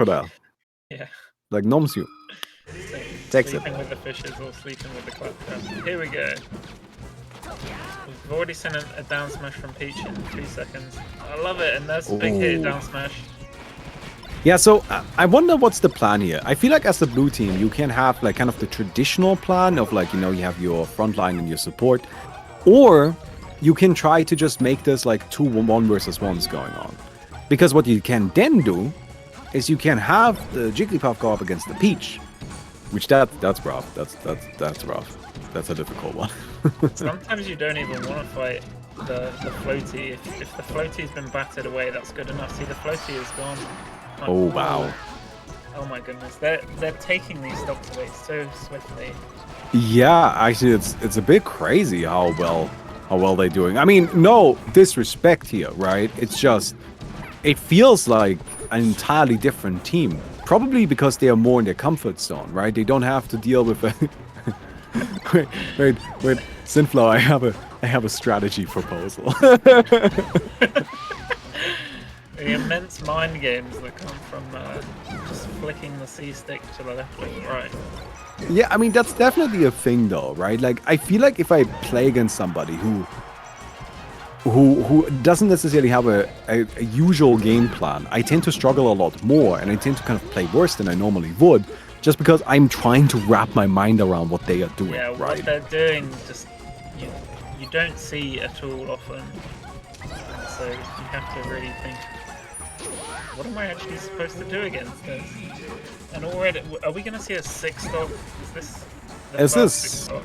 Crocodile. Yeah. Like gnomes you. Takes Sleeping with the fishes or sleeping with the claptrap. Here we go. We've already sent a down smash from Peach in 3 seconds. I love it, and there's a big hit down smash. Yeah, so I wonder what's the plan here. I feel like as the blue team, you can have like kind of the traditional plan of like, you know, you have your front line and your support. Or you can try to just make this like 2 1 versus 1s going on. Because what you can then do is you can have the Jigglypuff go up against the Peach. Which that's rough. That's rough. That's a difficult one. Sometimes you don't even want to fight the floaty. If the floaty's been battered away, that's good enough. See, the floaty is gone. Oh wow. Oh my goodness. They're taking these stocks away so swiftly. Yeah, actually it's a bit crazy how well they're doing. I mean, no disrespect here, right? It's just it feels like an entirely different team. Probably because they are more in their comfort zone, right? They don't have to deal with wait, Sinflower, I have a strategy proposal. The immense mind games that come from just flicking the C stick to the left or the right. Yeah, I mean that's definitely a thing though, right? Like I feel like if I play against somebody who doesn't necessarily have a usual game plan, I tend to struggle a lot more and I tend to kind of play worse than I normally would, just because I'm trying to wrap my mind around what they are doing, yeah, right? What they're doing, just you don't see at all often, so you have to really think, what am I actually supposed to do against this? And already, are we going to see a 6-stock? Is this the first 6-stock?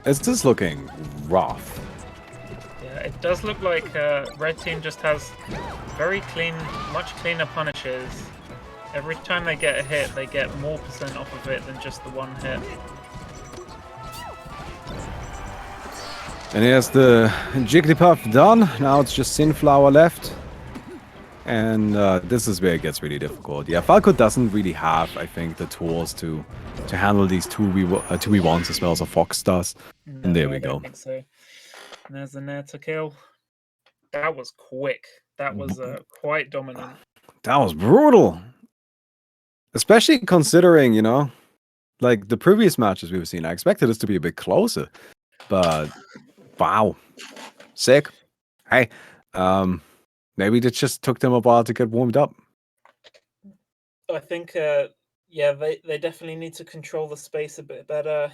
Is this looking rough? Yeah, it does look like Red Team just has very clean, much cleaner punishes. Every time they get a hit, they get more % off of it than just the one hit. And here's the Jigglypuff done. Now it's just Sinflower left. And this is where it gets really difficult. Yeah, Falco doesn't really have, I think, the tools to handle these 2v1s as well as a Fox does. No, and there we I don't go. think so. And there's the Nair to kill. That was quick. That was quite dominant. That was brutal. Especially considering, you know, like the previous matches we've seen. I expected this to be a bit closer. But, wow. Sick. Hey, maybe it just took them a while to get warmed up. I think, yeah, they definitely need to control the space a bit better.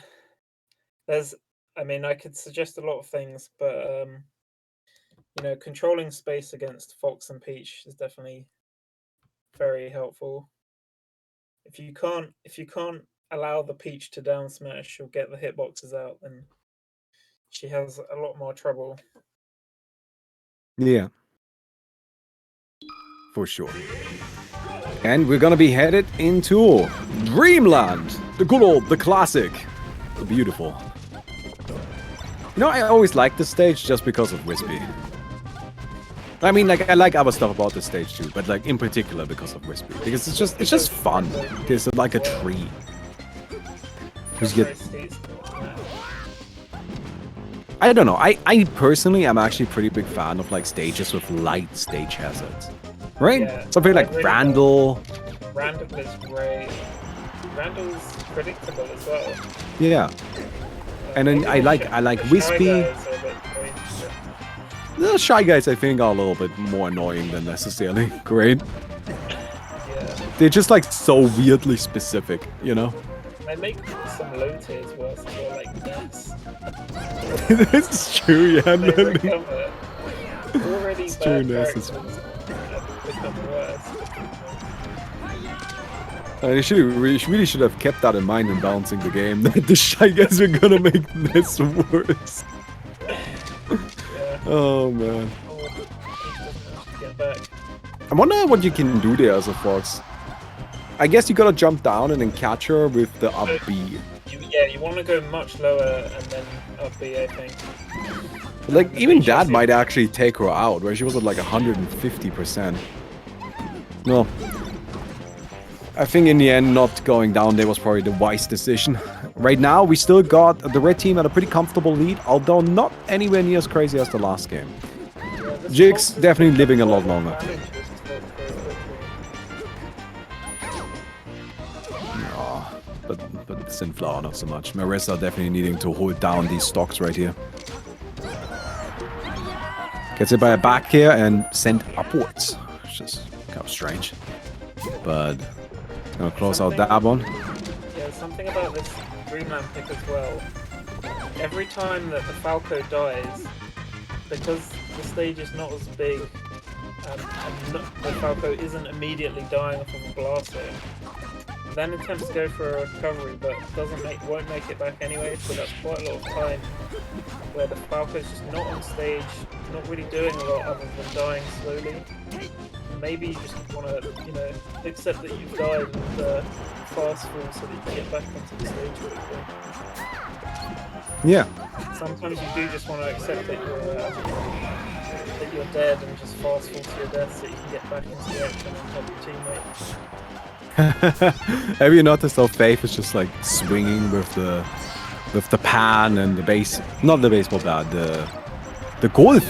I mean, I could suggest a lot of things, but, you know, controlling space against Fox and Peach is definitely very helpful. If you can't allow the Peach to down smash, she'll get the hitboxes out, and she has a lot more trouble. Yeah. For sure. And we're gonna be headed into Dreamland! The classic. The beautiful. You know, I always liked this stage just because of Wispy. I mean, like, I like other stuff about this stage too, but like, in particular because of Wispy. Because it's just fun. There's like a tree. I don't know. I personally am actually a pretty big fan of like stages with light stage hazards. Right? Yeah, Something like really Randall. Randall is great. Randall's predictable as well. Yeah. And then I like Wispy. The Shy Guys I think are a little bit more annoying than necessarily great. Yeah. They're just like so weirdly specific, you know? They make some low tiers worse as well, like Nets. This is true, yeah. They recover. Already It's bad true, Ness characters is- have become worse. We really should have kept that in mind in balancing the game. That the Shy Guys are gonna make this worse. Yeah. Oh man. Oh, he doesn't have to get back. I wonder what you can do there as a Fox. I guess you gotta jump down and then catch her with the up B. You want to go much lower and then up B, I think. Like, even that might actually take her out, where she was at like 150%. No. I think in the end, not going down there was probably the wise decision. Right now, we still got the red team at a pretty comfortable lead, although not anywhere near as crazy as the last game. Jigs definitely living a lot longer. Oh, but Sinflower not so much. Marissa definitely needing to hold down these stocks right here. Gets it by a back here and sent upwards. Which is kind of strange. But gonna close out that one. Yeah, something about this Dreamland pick as well. Every time that the Falco dies, because the stage is not as big, and the Falco isn't immediately dying off of a blast zone, then attempts to go for a recovery, but won't make it back anyway. So that's quite a lot of time where the Falco's just not on stage, not really doing a lot other than dying slowly. Maybe you just want to, accept that you've died and fast fall so that you can get back onto the stage quickly. Yeah. Sometimes you do just want to accept that you're dead and just fast fall to your death so you can get back into the action and help your teammates. Have you noticed how Faith is just like swinging with the pan and the base, not the baseball bat, the golf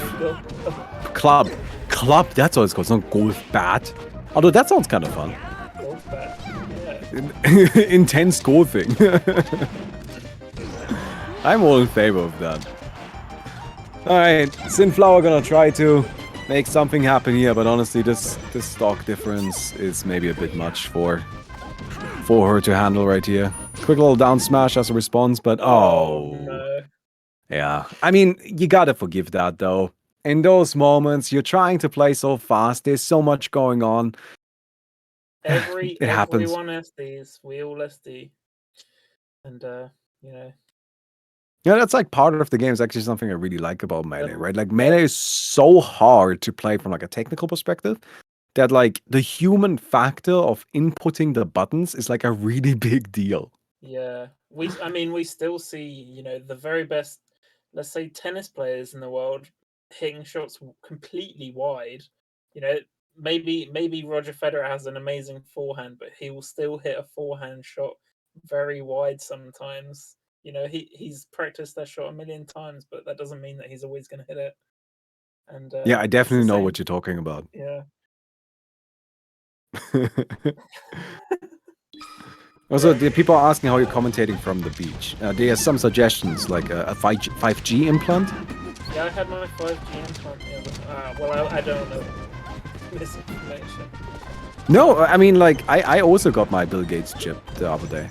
club. That's what it's called. It's not golf bat. Although that sounds kind of fun. Golf bat. Yeah. Intense golfing. I'm all in favor of that. Alright, Sinflower gonna try to make something happen here, but honestly this stock difference is maybe a bit much for her to handle right here. Quick little down smash as a response, but no. Yeah. I mean, you gotta forgive that though. In those moments, you're trying to play so fast, there's so much going on. It happens. Everyone SDs, we all SD. And Yeah, that's like part of the game. Is actually something I really like about Melee, right? Like Melee is so hard to play from like a technical perspective that like the human factor of inputting the buttons is like a really big deal. Yeah, we still see, the very best, let's say, tennis players in the world hitting shots completely wide. Maybe Roger Federer has an amazing forehand, but he will still hit a forehand shot very wide sometimes. He's practiced that shot a million times, but that doesn't mean that he's always going to hit it. And yeah, I definitely know what you're talking about. Yeah. Also, the people are asking how you're commentating from the beach. There are some suggestions, like a 5G implant. Yeah, I had my 5G implant. Yeah, but, I don't know misinformation. No, I mean, like, I also got my Bill Gates chip the other day.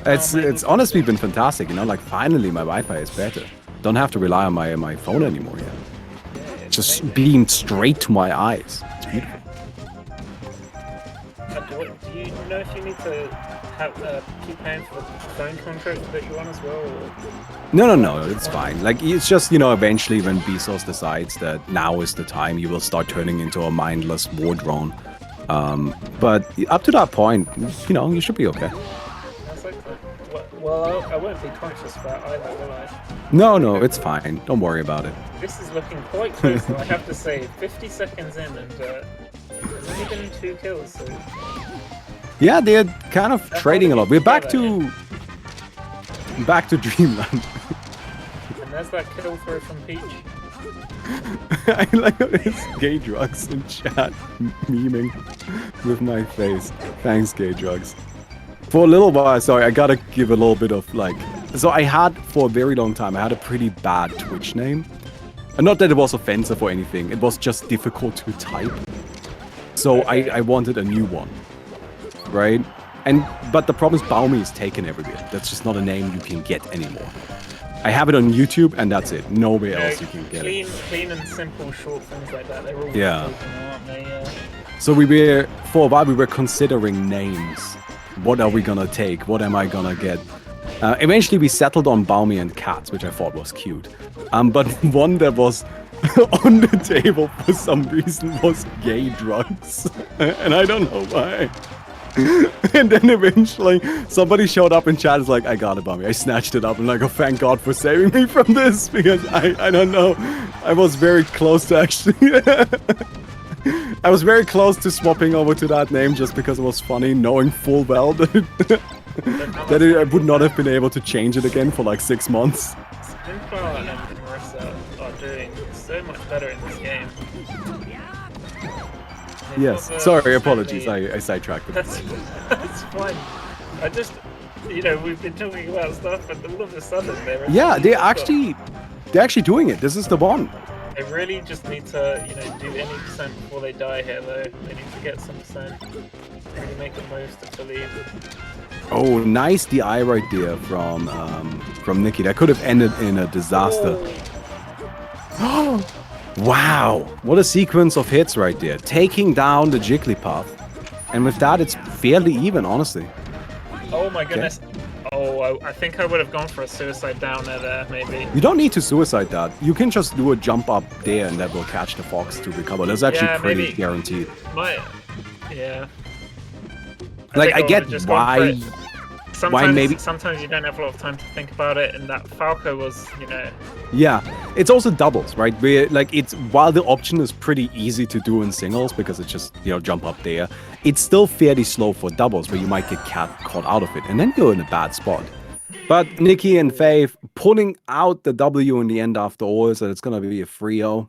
It's honestly been fantastic, like finally my Wi-Fi is better. Don't have to rely on my phone anymore yet. Yeah, just beamed straight to my eyes. It's beautiful. Do you know if you need to keep paying for the phone contract that you're on as well? Or? No, it's fine. Like, it's just, eventually when Bezos decides that now is the time, you will start turning into a mindless war drone. But up to that point, you should be okay. Well, I won't be conscious of that either, will I? No, it's fine. Don't worry about it. This is looking quite close, I have to say. 50 seconds in, and there's only been 2 kills, so... Yeah, they're kind of trading a lot. We're back to Dreamland. And there's that kill throw from Peach. I like this gay drugs in chat memeing with my face. Thanks, gay drugs. For a little while, sorry, I gotta give a little bit of like... So I had, for a very long time, I had a pretty bad Twitch name. And not that it was offensive or anything, it was just difficult to type. So okay. I wanted a new one. Right? But the problem is Baumi is taken everywhere. That's just not a name you can get anymore. I have it on YouTube and that's it. Nowhere else you can get it. Clean and simple short things like that. They're all taken, aren't they? So for a while we were considering names. What are we gonna take? What am I gonna get? Eventually we settled on Baumi and Cats, which I thought was cute. But one that was on the table for some reason was gay drugs. And I don't know why. And then eventually somebody showed up in chat and was like, I got it, Baumi. I snatched it up and like, oh, thank God for saving me from this, because I don't know. I was very close to actually... I was very close to swapping over to that name just because it was funny, knowing full well that I would not have been able to change it again for like 6 months. Sinflower and Marissa are doing so much better in this game. Yes. Not Sorry, the apologies. friendly- I sidetracked a bit. That's fine. I just, we've been talking about stuff, and all of a sudden Yeah, they're actually doing it. This is the one. They really just need to, do any percent before they die here, though. They need to get some percent. Really make the most of the lead. Oh, nice DI right there from Nicky. That could have ended in a disaster. Wow, what a sequence of hits right there. Taking down the Jigglypuff. And with that, it's fairly even, honestly. Oh my goodness. Oh, I think I would have gone for a suicide downer there, maybe. You don't need to suicide that. You can just do a jump up there and that will catch the fox to recover. That's actually pretty maybe. guaranteed. Yeah. I get why. Sometimes you don't have a lot of time to think about it, and that Falco was, Yeah, it's also doubles, right? Where while the option is pretty easy to do in singles because it's just jump up there, it's still fairly slow for doubles where you might get caught out of it, and then you're in a bad spot. But Nicky and Faith pulling out the W in the end after all, so it's gonna be a 3-0.